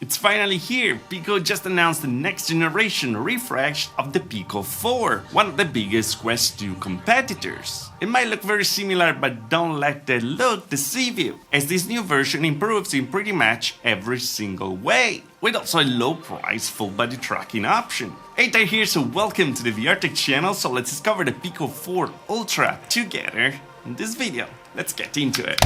It's finally here! Pico just announced the next generation refresh of the Pico 4, one of the biggest Quest 2 competitors. It might look very similar, but don't let the look deceive you, as this new version improves in pretty much every single way, with also a low price full body tracking option. Hey there here, so welcome to the VR channel, so let's discover the Pico 4 Ultra together in this video. Let's get into it.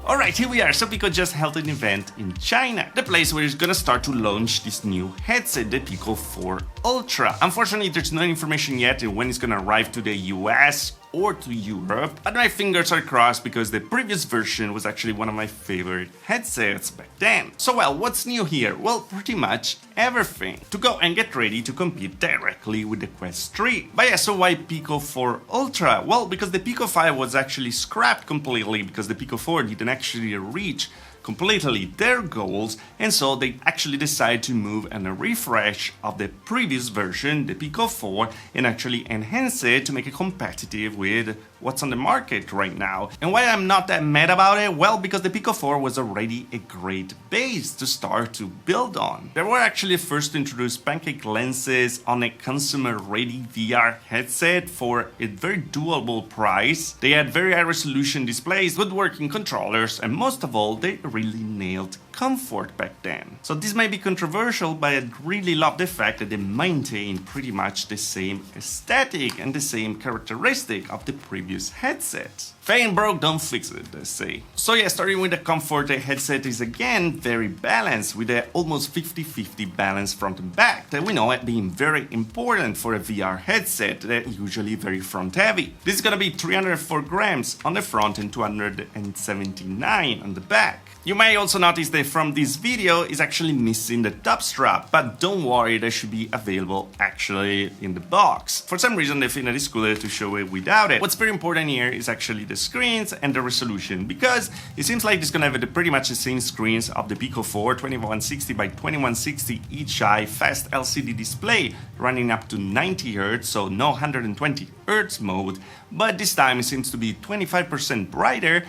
Alright, here we are. So Pico just held an event in China, the place where it's gonna start to launch this new headset, the Pico 4 Ultra. Unfortunately, there's no information yet on when it's gonna arrive to the US or to Europe, but my fingers are crossed because the previous version was actually one of my favorite headsets back then. So well, what's new here? Well, pretty much everything to go and get ready to compete directly with the Quest 3. But yeah, so why Pico 4 Ultra? Well, because the Pico 5 was actually scrapped completely because the Pico 4 didn't actually reach completely their goals, and so they actually decided to move and a refresh of the previous version, the Pico 4, and actually enhance it to make it competitive with what's on the market right now. And why I'm not that mad about it? Well, because the Pico 4 was already a great base to start to build on. They were actually first to introduce pancake lenses on a consumer-ready VR headset for a very doable price. They had very high resolution displays, good working controllers, and most of all, they really nailed comfort back then. So this may be controversial, but I really love the fact that they maintain pretty much the same aesthetic and the same characteristic of the previous headset. If ain't broke, don't fix it, they say. So yeah, starting with the comfort, the headset is again very balanced with a almost 50-50 balance front and back that we know it being very important for a VR headset that usually very front heavy. This is gonna be 304 grams on the front and 279 on the back. You may also notice that from this video is actually missing the top strap, but don't worry, they should be available actually in the box. For some reason they think that it's cooler to show it without it. What's very important here is actually the screens and the resolution, because it seems like it's gonna have pretty much the same screens of the Pico 4, 2160 by 2160 each eye, fast LCD display running up to 90 Hz, so no 120 Hz mode, but this time it seems to be 25% brighter,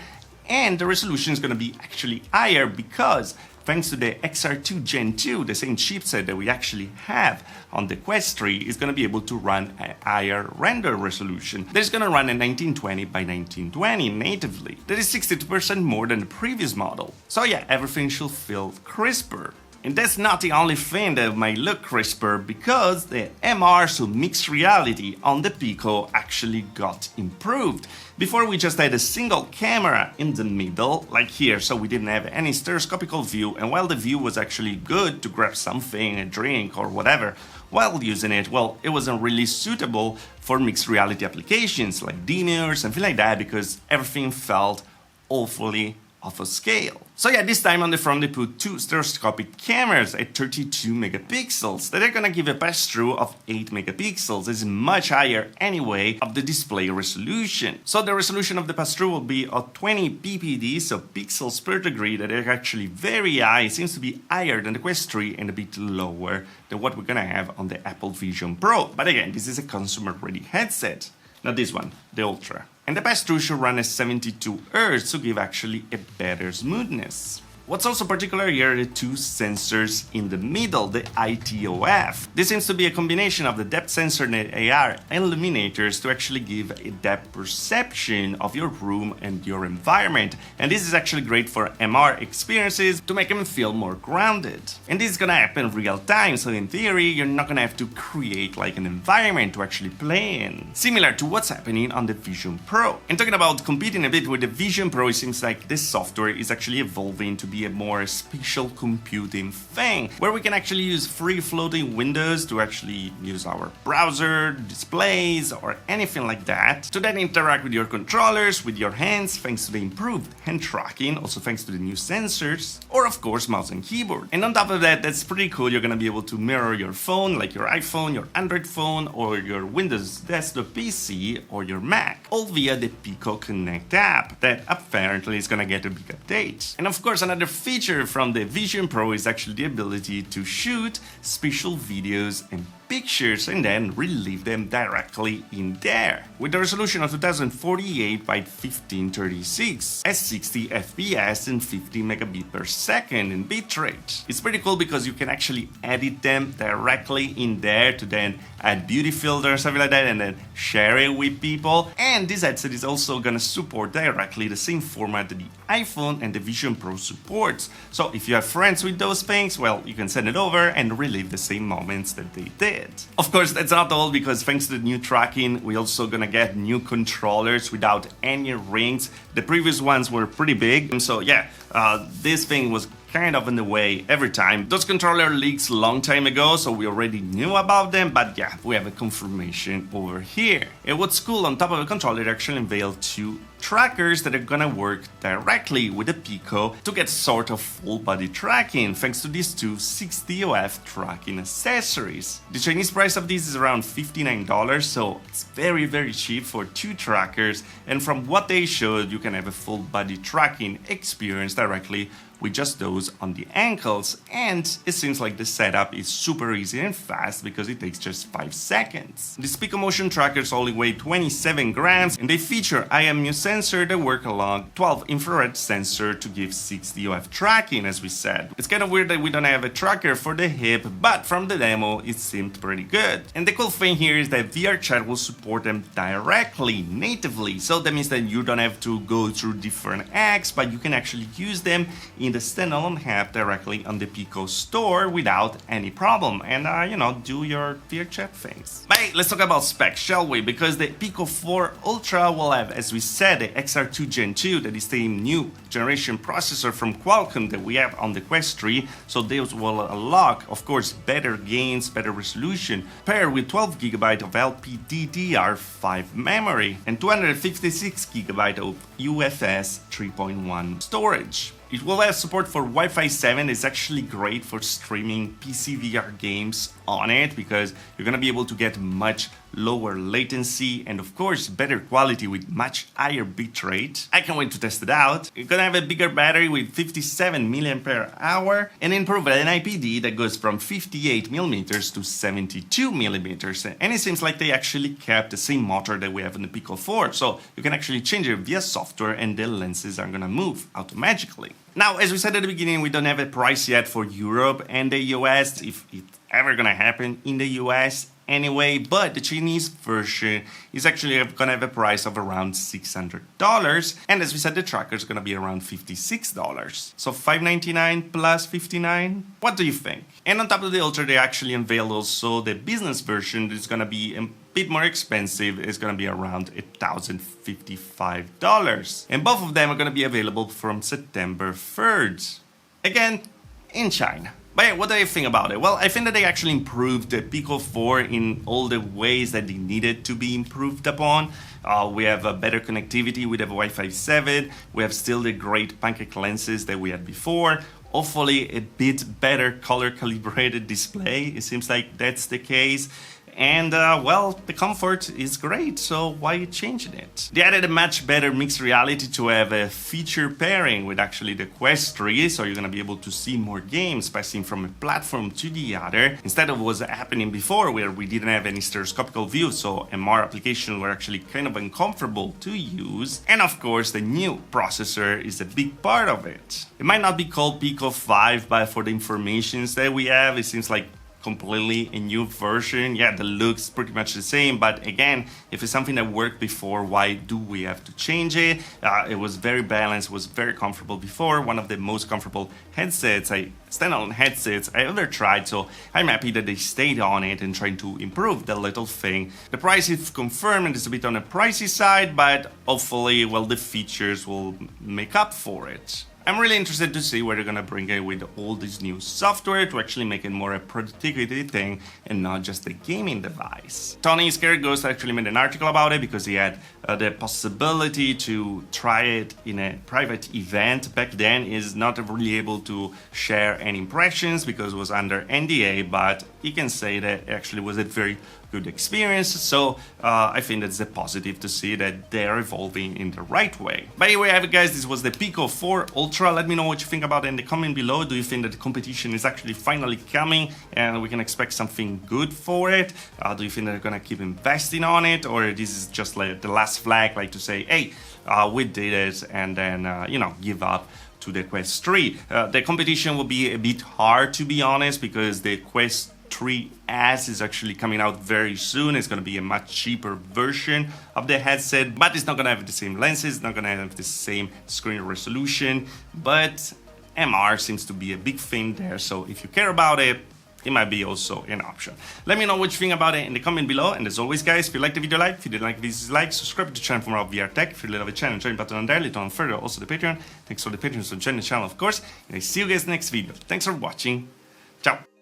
and the resolution is going to be actually higher because thanks to the XR2 Gen 2, the same chipset that we actually have on the Quest 3 is going to be able to run a higher render resolution. That is going to run a 1920 by 1920 natively. That is 62% more than the previous model. So yeah, everything should feel crisper. And that's not the only thing that might look crisper, because the MR, so mixed reality, on the Pico actually got improved. Before we just had a single camera in the middle, like here, so we didn't have any stereoscopical view, and while the view was actually good to grab something, a drink or whatever, while using it, well, it wasn't really suitable for mixed reality applications like dimmer, something like that, because everything felt awfully off a scale. So yeah, this time on the front they put two stereoscopic cameras at 32 megapixels that are gonna give a pass-through of 8 megapixels. This is much higher anyway of the display resolution. So the resolution of the pass-through will be of 20 ppd, so pixels per degree, that are actually very high. It seems to be higher than the Quest 3 and a bit lower than what we're gonna have on the Apple Vision Pro. But again, this is a consumer-ready headset. Not this one, the Ultra. And the pass-through should run at 72 Hz to give actually a better smoothness. What's also particular here are the two sensors in the middle, the ITOF. This seems to be a combination of the depth sensor and the AR illuminators to actually give a depth perception of your room and your environment. And this is actually great for MR experiences to make them feel more grounded. And this is gonna happen real time, so in theory, you're not gonna have to create like an environment to actually play in. Similar to what's happening on the Vision Pro. And talking about competing a bit with the Vision Pro, it seems like this software is actually evolving to be a more spatial computing thing, where we can actually use free floating windows to actually use our browser, displays, or anything like that, to then interact with your controllers, with your hands, thanks to the improved hand tracking, also thanks to the new sensors, or of course mouse and keyboard. And on top of that, that's pretty cool, you're gonna be able to mirror your phone, like your iPhone, your Android phone, or your Windows desktop PC, or your Mac, all via the Pico Connect app, that apparently is gonna get a big update. And of course, another feature from the Vision Pro is actually the ability to shoot spatial videos and pictures and then relieve them directly in there. With a resolution of 2048 by 1536 at 60 FPS and 50 megabit per second in bitrate. It's pretty cool because you can actually edit them directly in there to then add beauty filters or something like that and then share it with people. And this headset is also gonna support directly the same format that the iPhone and the Vision Pro supports. So if you have friends with those things, well, you can send it over and relive the same moments that they did. Of course, that's not all, because thanks to the new tracking, we're also gonna get new controllers without any rings. The previous ones were pretty big, and so yeah, this thing was kind of in the way every time. Those controller leaks a long time ago, so we already knew about them, but yeah, we have a confirmation over here. And what's cool, on top of the controller, they actually unveiled two trackers that are gonna work directly with the Pico to get sort of full body tracking, thanks to these two 6DOF tracking accessories. The Chinese price of this is around $59, so it's very cheap for two trackers, and from what they showed, you can have a full body tracking experience directly with just those on the ankles, and it seems like the setup is super easy and fast because it takes just 5 seconds. These Pico motion trackers only weigh 27 grams, and they feature IMU sensor that work along 12 infrared sensor to give 6DOF tracking, as we said. It's kind of weird that we don't have a tracker for the hip, but from the demo it seemed pretty good. And the cool thing here is that VRChat will support them directly, natively, so that means that you don't have to go through different apps, but you can actually use them in the standalone app directly on the Pico store without any problem, and do your VRChat things. But hey, let's talk about specs, shall we? Because the Pico 4 Ultra will have, as we said, the XR2 Gen 2, that is the new generation processor from Qualcomm that we have on the Quest 3, so those will unlock, of course, better gains, better resolution, paired with 12GB of LPDDR5 memory and 256GB of UFS 3.1 storage. It will have support for Wi-Fi 7. It's actually great for streaming PC VR games on it, because you're gonna be able to get much lower latency and of course better quality with much higher bitrate. I can't wait to test it out. You're gonna have a bigger battery with 57 mAh and improved NIPD that goes from 58mm to 72mm, and it seems like they actually kept the same motor that we have in the Pico 4, so you can actually change it via software and the lenses are gonna move automatically. Now, as we said at the beginning, we don't have a price yet for Europe and the US, if it's ever gonna happen in the US anyway, but the Chinese version is actually gonna have a price of around $600, and as we said, the tracker is gonna be around $56. So $599 plus $59? What do you think? And on top of the Ultra, they actually unveiled also the business version that's gonna be a bit more expensive. It's gonna be around $1,055, and both of them are gonna be available from September 3rd. Again, in China. But yeah, what do I think about it? Well, I think that they actually improved the Pico 4 in all the ways that they needed to be improved upon. We have a better connectivity, we have Wi-Fi 7, we have still the great pancake lenses that we had before. Hopefully a bit better color calibrated display, it seems like that's the case. And well, the comfort is great, so why are you changing it? They added a much better mixed reality to have a feature pairing with actually the Quest 3, so you're gonna be able to see more games passing from a platform to the other, instead of what was happening before where we didn't have any stereoscopical view, so MR applications were actually kind of uncomfortable to use. And of course, the new processor is a big part of it. It might not be called Pico 5, but for the informations that we have, it seems like completely a new version. Yeah, the look's pretty much the same, but again, if it's something that worked before, why do we have to change it? It was very balanced, was very comfortable before, one of the most comfortable standalone headsets I ever tried, so I'm happy that they stayed on it and trying to improve the little thing. The price is confirmed and it's a bit on the pricey side, but hopefully, well, the features will make up for it. I'm really interested to see where they're gonna bring it with all this new software to actually make it more a productivity thing and not just a gaming device. Tony Scared Ghost actually made an article about it because he had the possibility to try it in a private event. Back then, he's not really able to share any impressions because it was under NDA, but he can say that it actually was a very good experience. So I think that's a positive to see that they're evolving in the right way. But anyway, guys, this was the Pico 4 Ultra. Let me know what you think about it in the comment below. Do you think that the competition is actually finally coming and we can expect something good for it? Do you think they're gonna keep investing on it, or this is just like the last flag, like to say, hey, we did it, and then you know, give up to the Quest 3. The competition will be a bit hard, to be honest, because the Quest 3S is actually coming out very soon. It's going to be a much cheaper version of the headset, but it's not going to have the same lenses, it's not going to have the same screen resolution, but MR seems to be a big thing there, so if you care about it, it might be also an option. Let me know what you think about it in the comment below, and as always, guys, if you liked the video, like. If you didn't like this, dislike. Subscribe to the channel for more of VR tech. If you love the channel, join button on there, later on further, also the Patreon. Thanks for the patrons for joining the channel, of course, and I see you guys next video. Thanks for watching. Ciao.